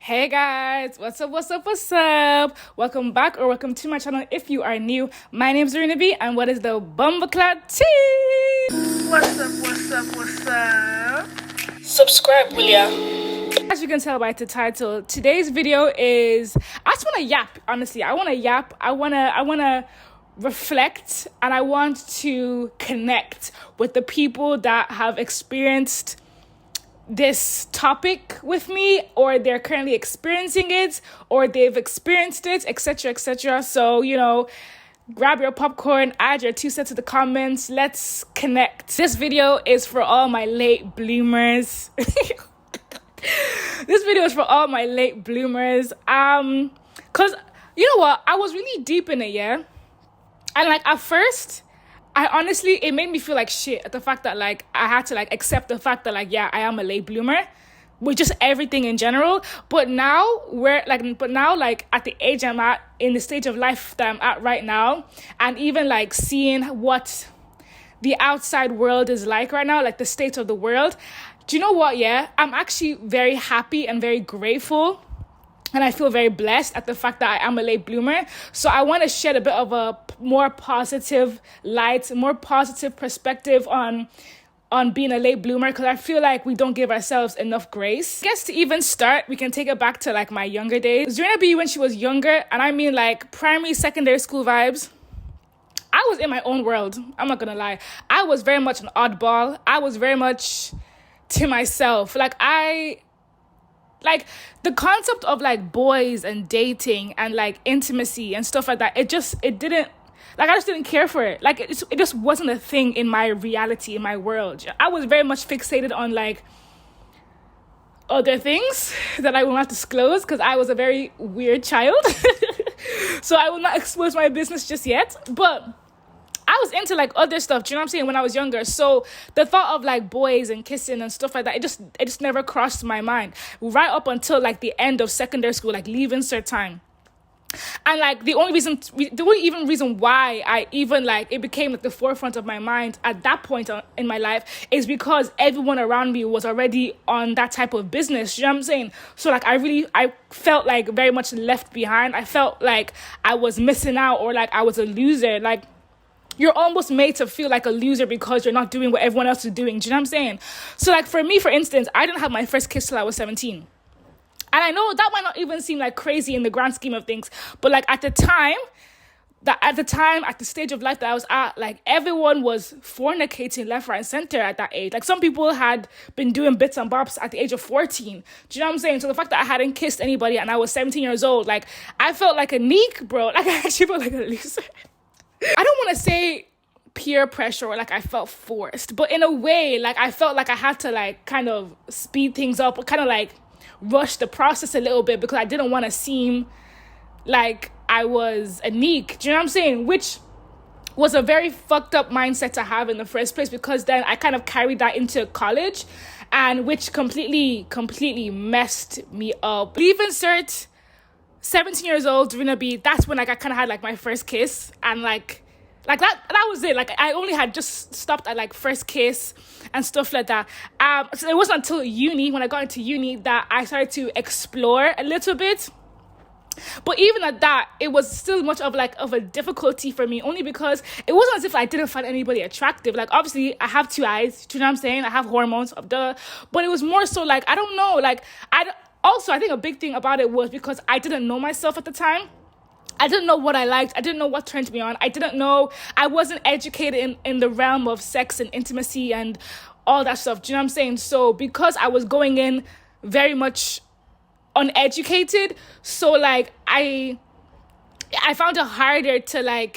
Hey guys, what's up, what's up, what's up? Welcome back or welcome to my channel if you are new. My name is Zarina B and what is the Bumbleclad tea? What's up, what's up, what's up? Subscribe, will ya? As you can tell by the title, today's video is, I just want to yap, honestly. I want to yap, I want to reflect, and I want to connect with the people that have experienced this topic with me, or they're currently experiencing it, or they've experienced it, etc., etc. So, grab your popcorn, add your 2 cents to the comments. Let's connect. This video is for all my late bloomers. This video is for all my late bloomers. Cause you know what? I was really deep in it, yeah. And at first, it made me feel like shit at the fact that I had to accept the fact that I am a late bloomer with just everything in general. But now at the age I'm at, in the stage of life that I'm at right now, and even seeing what the outside world is like right now, the state of the world, do you know what? Yeah, I'm actually very happy and very grateful. And I feel very blessed at the fact that I am a late bloomer. So I want to shed a bit of a more positive light, more positive perspective on being a late bloomer, because I feel like we don't give ourselves enough grace. I guess to even start, we can take it back to my younger days. Zarina B when she was younger, and I mean primary, secondary school vibes, I was in my own world. I'm not gonna lie. I was very much an oddball. I was very much to myself. The concept of boys and dating and intimacy and stuff like that, I just didn't care for it. It just wasn't a thing in my reality, in my world. I was very much fixated on other things that I will not disclose because I was a very weird child. So I will not expose my business just yet. But I was into other stuff, do you know what I'm saying, when I was younger. So the thought of boys and kissing and stuff like that, it just never crossed my mind right up until the end of secondary school, leaving cert time. And the only even reason why I even it became the forefront of my mind at that point in my life is because everyone around me was already on that type of business, you know what I'm saying? So I felt very much left behind. I felt like I was missing out, or I was a loser. You're almost made to feel like a loser because you're not doing what everyone else is doing. Do you know what I'm saying? So for me, for instance, I didn't have my first kiss till I was 17. And I know that might not even seem crazy in the grand scheme of things. But at the time, at the stage of life that I was at, everyone was fornicating left, right, and center at that age. Some people had been doing bits and bops at the age of 14. Do you know what I'm saying? So the fact that I hadn't kissed anybody and I was 17 years old, I felt like a neek, bro. I actually felt like a loser. I don't want to say peer pressure or I felt forced, but in a way, I felt like I had to kind of speed things up, or kind of rush the process a little bit, because I didn't want to seem like I was a neek. Do you know what I'm saying? Which was a very fucked up mindset to have in the first place, because then I kind of carried that into college, and which completely messed me up. Leaving cert, 17 years old, Zarina B, that's when I kind of had my first kiss, and that was it. I only had just stopped at first kiss and stuff like that. So it wasn't until uni, when I got into uni, that I started to explore a little bit. But even at that, it was still much of a difficulty for me, only because it wasn't as if I didn't find anybody attractive. Obviously I have 2 eyes, do you know what I'm saying? I have hormones, but it was more so I don't know, also, I think a big thing about it was because I didn't know myself at the time. I didn't know what I liked. I didn't know what turned me on. I wasn't educated in the realm of sex and intimacy and all that stuff. Do you know what I'm saying? So because I was going in very much uneducated, so I found it harder to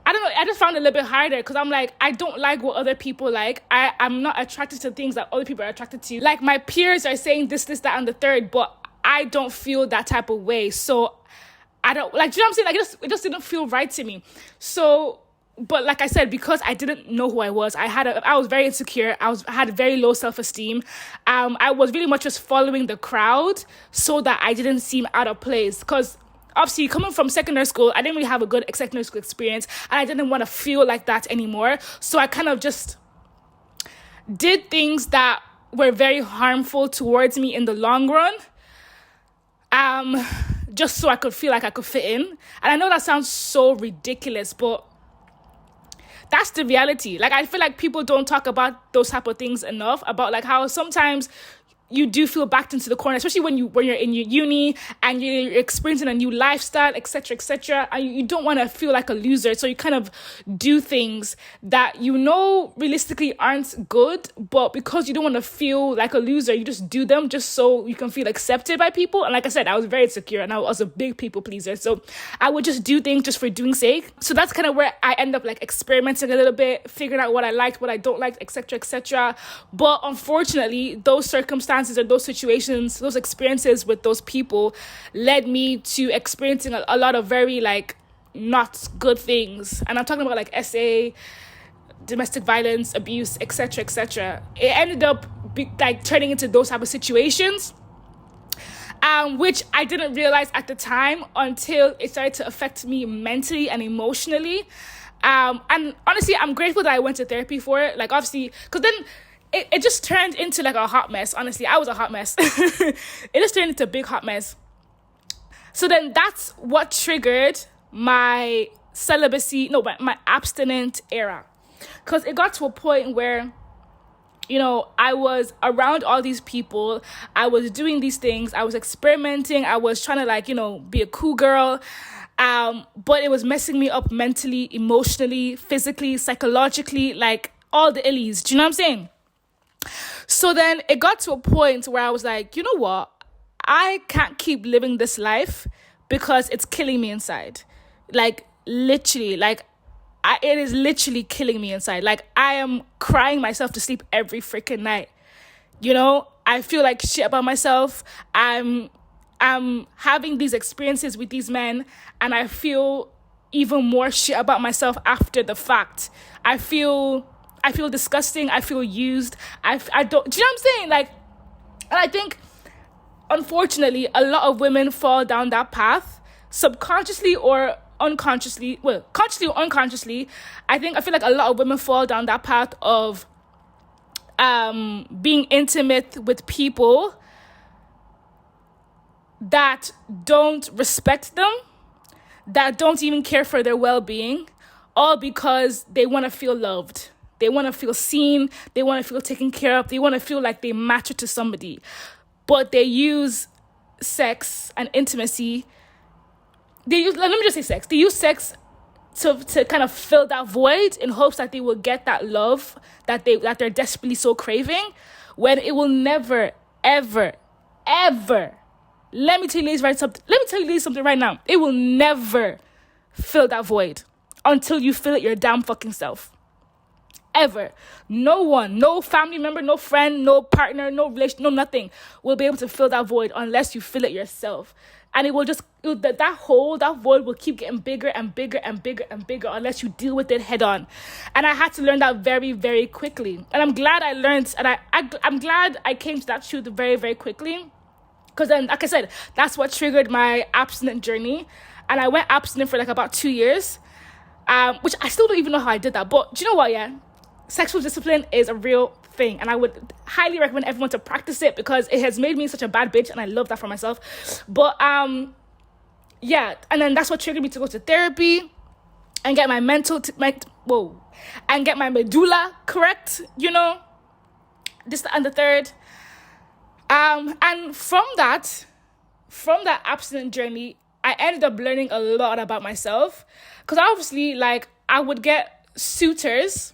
I don't know, I just found it a little bit harder, because I'm I don't like what other people like. I'm not attracted to things that other people are attracted to. My peers are saying this, that, and the third, but I don't feel that type of way. So I don't, do you know what I'm saying? It just didn't feel right to me. So, but I said, because I didn't know who I was, I was very insecure. I had very low self-esteem. I was really much just following the crowd so that I didn't seem out of place, because obviously, coming from secondary school, I didn't really have a good secondary school experience, and I didn't want to feel like that anymore. So I kind of just did things that were very harmful towards me in the long run, just so I could feel like I could fit in. And I know that sounds so ridiculous, but that's the reality. Like, I feel like people don't talk about those type of things enough, about like how sometimes you do feel backed into the corner, especially when you're in your uni and you're experiencing a new lifestyle, etc., and you don't want to feel like a loser. So you kind of do things that you know realistically aren't good, but because you don't want to feel like a loser, you just do them just so you can feel accepted by people. And like I said, I was very insecure and I was a big people pleaser, so I would just do things just for doing sake. So that's kind of where I end up like experimenting a little bit, figuring out what I liked, what I don't like, etc. But unfortunately, those circumstances or those situations, those experiences with those people led me to experiencing a lot of very like not good things. And I'm talking about like SA, domestic violence, abuse, etc. It ended up like turning into those type of situations, which I didn't realize at the time until it started to affect me mentally and emotionally. And honestly, I'm grateful that I went to therapy for it. Like, obviously, because then it just turned into like a hot mess. Honestly, I was a hot mess. It just turned into a big hot mess. So then that's what triggered my my abstinent era. Because it got to a point where, you know, I was around all these people. I was doing these things. I was experimenting. I was trying to like, you know, be a cool girl. But it was messing me up mentally, emotionally, physically, psychologically, like all the illies. Do you know what I'm saying? So then it got to a point where I was like, you know what? I can't keep living this life because it's killing me inside. Like, literally, like, it is literally killing me inside. Like, I am crying myself to sleep every freaking night. You know, I feel like shit about myself. I'm having these experiences with these men, and I feel even more shit about myself after the fact. I feel disgusting. I feel used. I don't, do you know what I'm saying? Like, and I think, unfortunately, a lot of women fall down that path, subconsciously or unconsciously. Well, consciously or unconsciously. I feel like a lot of women fall down that path of being intimate with people that don't respect them, that don't even care for their well-being, all because they want to feel loved. They want to feel seen. They want to feel taken care of. They want to feel like they matter to somebody. But they use sex and intimacy. Let me just say sex. They use sex to kind of fill that void in hopes that they will get that love that they're desperately so craving, when it will never, ever, ever. Let me tell you ladies something right now. It will never fill that void until you fill it your damn fucking self. Ever. No one, no family member, no friend, no partner, no relation, no nothing will be able to fill that void unless you fill it yourself. And that void will keep getting bigger and bigger and bigger and bigger unless you deal with it head on. And I had to learn that very, very quickly. And I'm glad I learned, and I'm glad I came to that truth very, very quickly. Because then, like I said, that's what triggered my abstinent journey. And I went abstinent for like about 2 years, which I still don't even know how I did that. But do you know what, yeah? Sexual discipline is a real thing. And I would highly recommend everyone to practice it because it has made me such a bad bitch. And I love that for myself. But yeah. And then that's what triggered me to go to therapy and get my and get my medulla correct, you know? This and the third. And from that abstinent journey, I ended up learning a lot about myself. Because obviously, like, I would get suitors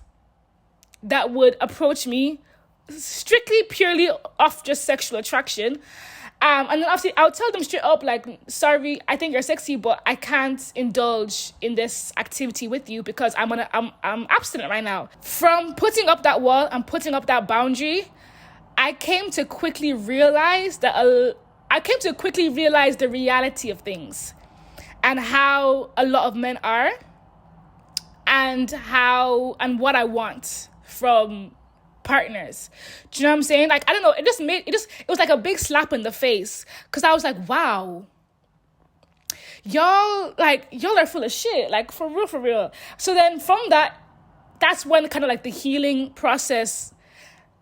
that would approach me strictly, purely off just sexual attraction. And then obviously, I would tell them straight up, like, sorry, I think you're sexy, but I can't indulge in this activity with you because I'm abstinent right now. From putting up that wall and putting up that boundary, I came to quickly realize the reality of things and how a lot of men are and what I want from partners. Do you know what I'm saying? Like, I don't know, it was like a big slap in the face because I was like, wow, y'all are full of shit, like, for real. So then from that's when kind of like the healing process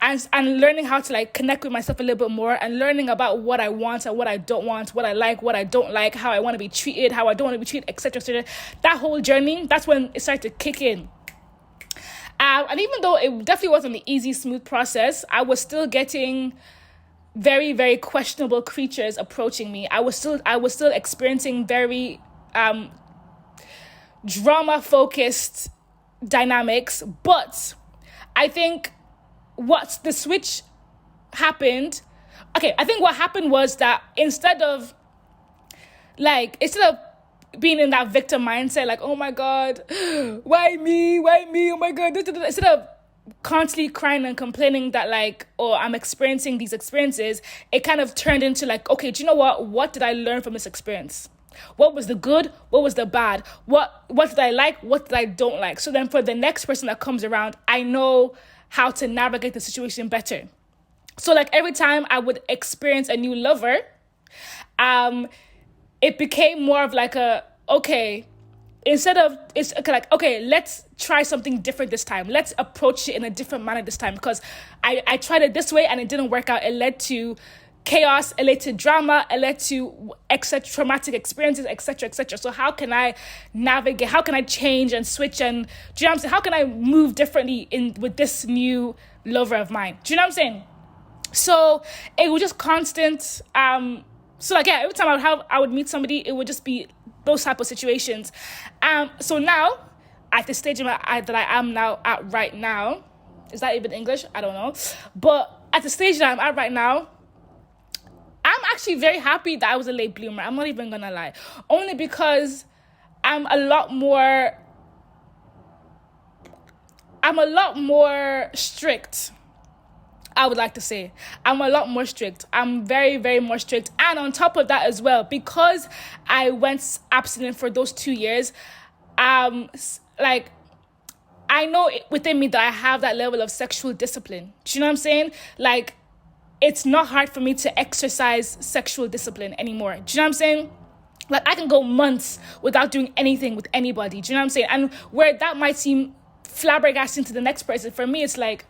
and learning how to like connect with myself a little bit more, and learning about what I want and what I don't want, what I like, what I don't like, how I want to be treated, how I don't want to be treated, etc., etc. That whole journey, that's when it started to kick in. And even though it definitely wasn't an easy, smooth process, I was still getting very, very questionable creatures approaching me. I was still experiencing very drama-focused dynamics. But I think what happened was that instead of being in that victim mindset, like, oh my God, why me, oh my God, instead of constantly crying and complaining that like, oh, I'm experiencing these experiences, it kind of turned into like, okay, do you know what did I learn from this experience? What was the good? What was the bad? What did I like? What did I don't like? So then for the next person that comes around, I know how to navigate the situation better. So like every time I would experience a new lover, it became more of like let's try something different this time. Let's approach it in a different manner this time, because I tried it this way and it didn't work out. It led to chaos, it led to drama, it led to traumatic experiences, etc., etc. So how can I navigate? How can I change and switch? And do you know what I'm saying? How can I move differently with this new lover of mine? Do you know what I'm saying? So it was just constant. So like, yeah, every time I would meet somebody, it would just be those type of situations. So now, at the stage that I am now at right now, is that even English? I don't know. But at the stage that I'm at right now, I'm actually very happy that I was a late bloomer. I'm not even gonna lie. Only because I'm a lot more strict. I would like to say I'm a lot more strict. I'm very, very more strict. And on top of that as well, because I went abstinent for those 2 years, I know within me that I have that level of sexual discipline. Do you know what I'm saying? Like, it's not hard for me to exercise sexual discipline anymore. Do you know what I'm saying? Like, I can go months without doing anything with anybody. Do you know what I'm saying? And where that might seem flabbergasting to the next person, for me, it's like,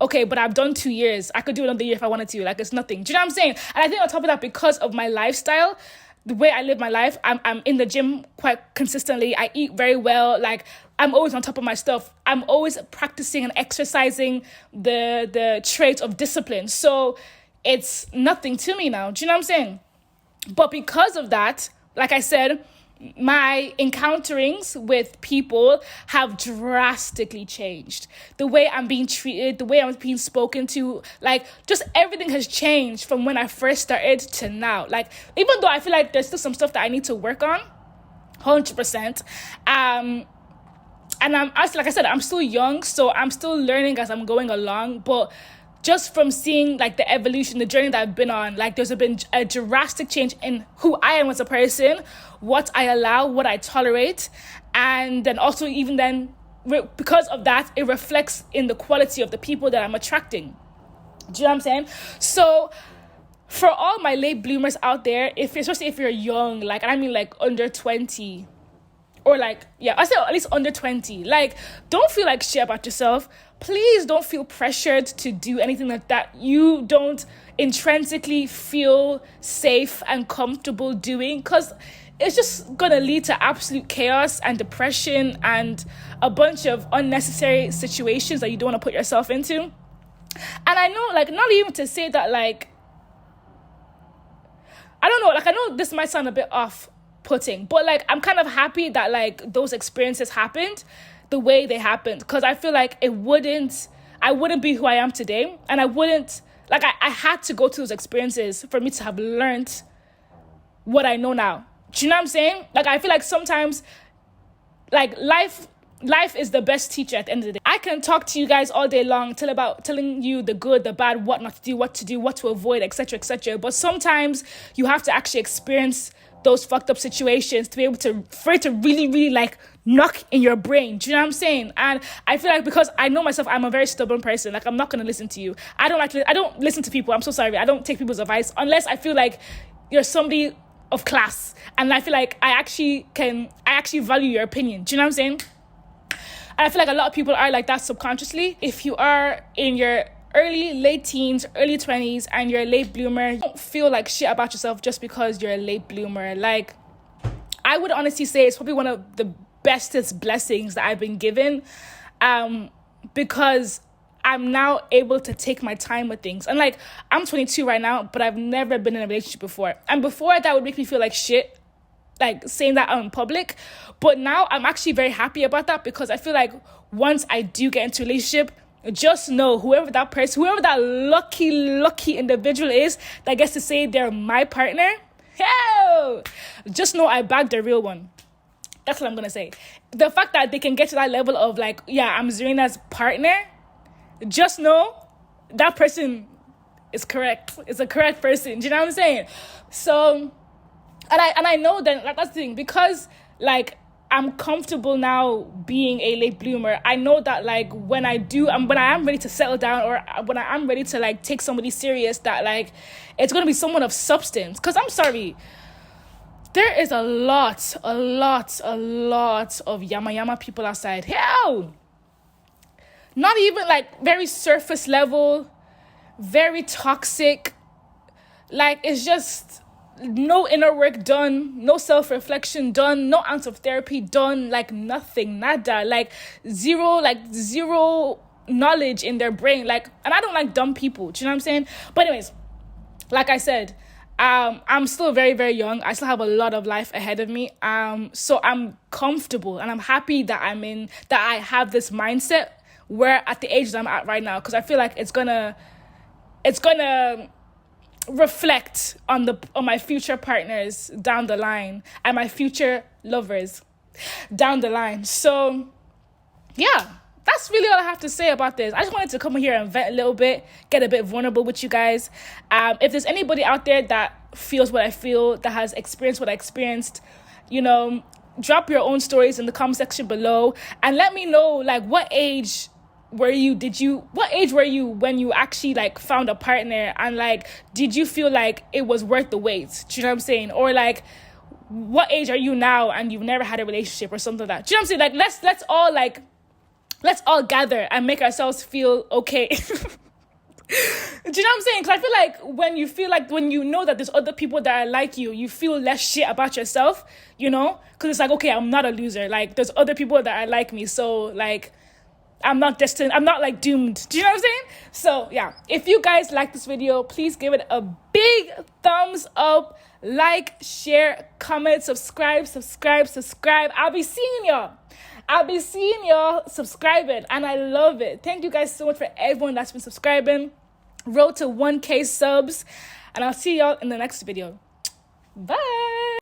okay, but I've done 2 years. I could do another year if I wanted to. Like, it's nothing. Do you know what I'm saying? And I think on top of that, because of my lifestyle, the way I live my life, I'm in the gym quite consistently. I eat very well. Like, I'm always on top of my stuff. I'm always practicing and exercising the trait of discipline. So it's nothing to me now. Do you know what I'm saying? But because of that, like I said, my encounterings with people have drastically changed. The way I'm being treated, the way I'm being spoken to, like, just everything has changed from when I first started to now. Like, even though I feel like there's still some stuff that I need to work on, 100%. And like I said, I'm still young, so I'm still learning as I'm going along. But just from seeing like the evolution, the journey that I've been on, like there's been a drastic change in who I am as a person, what I allow, what I tolerate. And then also even then, because of that, it reflects in the quality of the people that I'm attracting. Do you know what I'm saying? So for all my late bloomers out there, especially if you're young, like, and I mean like under 20, or like, yeah, I say at least under 20, like, don't feel like shit about yourself. Please don't feel pressured to do anything like that you don't intrinsically feel safe and comfortable doing, because it's just gonna lead to absolute chaos and depression and a bunch of unnecessary situations that you don't want to put yourself into. And I know, like, not even to say that, like, I don't know, like, I know this might sound a bit off-putting, but like, I'm kind of happy that like those experiences happened the way they happened, because I feel like I wouldn't be who I am today, and I wouldn't, like, I had to go through those experiences for me to have learned what I know now. Do you know what I'm saying? Like, I feel like sometimes, like, life is the best teacher at the end of the day. I can talk to you guys all day long telling you the good, the bad, what not to do, what to avoid, etc., etc. But sometimes you have to actually experience those fucked up situations to be able to, for it to really, really like knock in your brain. Do you know what I'm saying? And I feel like, because I know myself, I'm a very stubborn person. Like, I'm not going to listen to you. I don't listen to people. I'm so sorry. I don't take people's advice unless I feel like you're somebody of class. And I feel like I actually value your opinion. Do you know what I'm saying? And I feel like a lot of people are like that subconsciously. If you are in your early, late teens, early 20s, and you're a late bloomer, don't feel like shit about yourself just because you're a late bloomer. Like, I would honestly say it's probably one of the bestest blessings that I've been given, because I'm now able to take my time with things. And like, I'm 22 right now, but I've never been in a relationship before. And before, that would make me feel like shit, like saying that out in public. But now I'm actually very happy about that, because I feel like once I do get into a relationship, just know whoever that lucky individual is that gets to say they're my partner, hell, just know I bagged the real one. That's what I'm gonna say. The fact that they can get to that level of like, yeah, I'm Zarina's partner, just know that person is correct. It's a correct person. Do you know what I'm saying? So, and I know that, like, that's the thing, because like I'm comfortable now being a late bloomer. I know that like when I am ready to settle down, or when I am ready to like take somebody serious, that like it's gonna be someone of substance. Because I'm sorry, there is a lot of yama people outside. Hell, not even like very surface level, very toxic. Like, it's just no inner work done, no self-reflection done, no ounce of therapy done, like nothing, nada, like zero knowledge in their brain. Like, and I don't like dumb people, do you know what I'm saying? But anyways, like I said, I'm still very, very young. I still have a lot of life ahead of me. So I'm comfortable and I'm happy that I have this mindset where at the age that I'm at right now, because I feel like it's gonna reflect on my future partners down the line and my future lovers down the line. So yeah, that's really all I have to say about this. I just wanted to come here and vent a little bit, get a bit vulnerable with you guys. If there's anybody out there that feels what I feel, that has experienced what I experienced, you know, drop your own stories in the comment section below and let me know, like, what age were you when you actually like found a partner, and like, did you feel like it was worth the wait? Do you know what I'm saying? Or like, what age are you now and you've never had a relationship or something like that? Do you know what I'm saying? Like, let's all gather and make ourselves feel okay. Do you know what I'm saying? Because I feel like when you know that there's other people that are like you feel less shit about yourself, you know? Because it's like, okay, I'm not a loser. Like, there's other people that are like me, so like, I'm not destined, I'm not like doomed. Do you know what I'm saying? So yeah, if you guys like this video, please give it a big thumbs up, like, share, comment, subscribe. I'll be seeing y'all subscribing, and I love it. Thank you guys so much for everyone that's been subscribing. Road to 1K subs, and I'll see y'all in the next video. Bye.